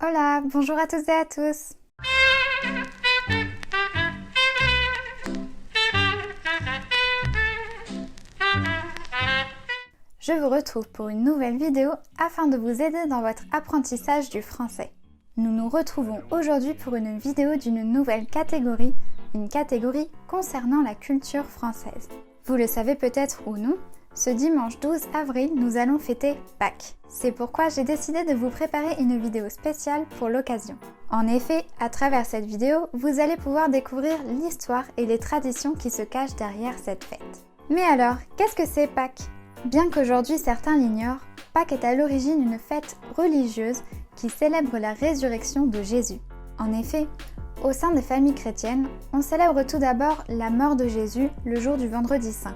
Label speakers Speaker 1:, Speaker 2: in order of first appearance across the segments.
Speaker 1: Hola, bonjour à tous et à tous. Je vous retrouve pour une nouvelle vidéo afin de vous aider dans votre apprentissage du français. Nous nous retrouvons aujourd'hui pour une vidéo d'une nouvelle catégorie, une catégorie concernant la culture française. Vous le savez peut-être ou non, ce dimanche 12 avril, nous allons fêter Pâques. C'est pourquoi j'ai décidé de vous préparer une vidéo spéciale pour l'occasion. En effet, à travers cette vidéo, vous allez pouvoir découvrir l'histoire et les traditions qui se cachent derrière cette fête. Mais alors, qu'est-ce que c'est Pâques ? Bien qu'aujourd'hui certains l'ignorent, Pâques est à l'origine une fête religieuse qui célèbre la résurrection de Jésus. En effet, au sein des familles chrétiennes, on célèbre tout d'abord la mort de Jésus le jour du vendredi saint.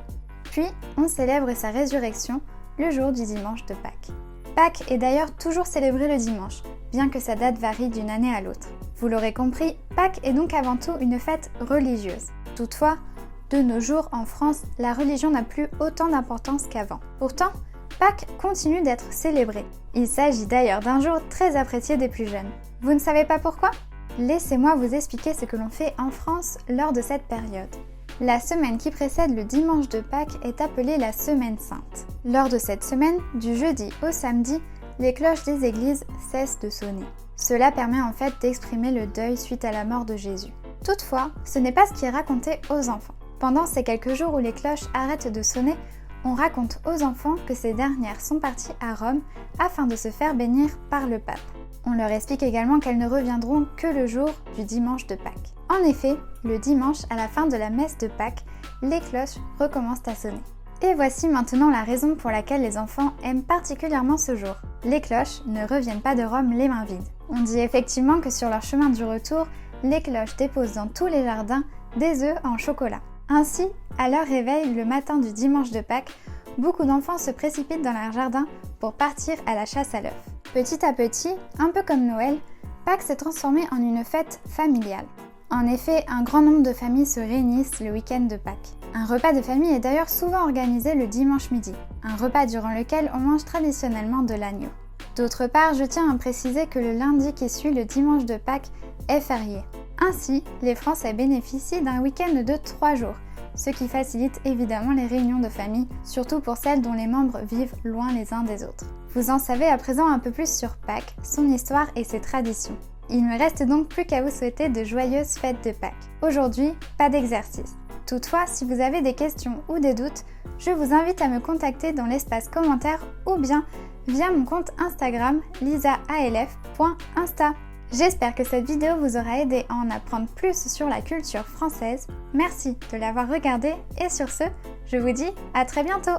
Speaker 1: Puis, on célèbre sa résurrection le jour du dimanche de Pâques. Pâques est d'ailleurs toujours célébré le dimanche, bien que sa date varie d'une année à l'autre. Vous l'aurez compris, Pâques est donc avant tout une fête religieuse. Toutefois, de nos jours en France, la religion n'a plus autant d'importance qu'avant. Pourtant, Pâques continue d'être célébré. Il s'agit d'ailleurs d'un jour très apprécié des plus jeunes. Vous ne savez pas pourquoi ? Laissez-moi vous expliquer ce que l'on fait en France lors de cette période. La semaine qui précède le dimanche de Pâques est appelée la Semaine Sainte. Lors de cette semaine, du jeudi au samedi, les cloches des églises cessent de sonner. Cela permet en fait d'exprimer le deuil suite à la mort de Jésus. Toutefois, ce n'est pas ce qui est raconté aux enfants. Pendant ces quelques jours où les cloches arrêtent de sonner, on raconte aux enfants que ces dernières sont parties à Rome afin de se faire bénir par le pape. On leur explique également qu'elles ne reviendront que le jour du dimanche de Pâques. En effet, le dimanche, à la fin de la messe de Pâques, les cloches recommencent à sonner. Et voici maintenant la raison pour laquelle les enfants aiment particulièrement ce jour. Les cloches ne reviennent pas de Rome les mains vides. On dit effectivement que sur leur chemin du retour, les cloches déposent dans tous les jardins des œufs en chocolat. Ainsi, à leur réveil le matin du dimanche de Pâques, beaucoup d'enfants se précipitent dans leur jardin pour partir à la chasse à l'œuf. Petit à petit, un peu comme Noël, Pâques s'est transformé en une fête familiale. En effet, un grand nombre de familles se réunissent le week-end de Pâques. Un repas de famille est d'ailleurs souvent organisé le dimanche midi, un repas durant lequel on mange traditionnellement de l'agneau. D'autre part, je tiens à préciser que le lundi qui suit le dimanche de Pâques est férié. Ainsi, les Français bénéficient d'un week-end de 3 jours, ce qui facilite évidemment les réunions de famille, surtout pour celles dont les membres vivent loin les uns des autres. Vous en savez à présent un peu plus sur Pâques, son histoire et ses traditions. Il ne me reste donc plus qu'à vous souhaiter de joyeuses fêtes de Pâques. Aujourd'hui, pas d'exercice. Toutefois, si vous avez des questions ou des doutes, je vous invite à me contacter dans l'espace commentaire ou bien via mon compte Instagram lisaalf.insta. J'espère que cette vidéo vous aura aidé à en apprendre plus sur la culture française. Merci de l'avoir regardée et sur ce, je vous dis à très bientôt.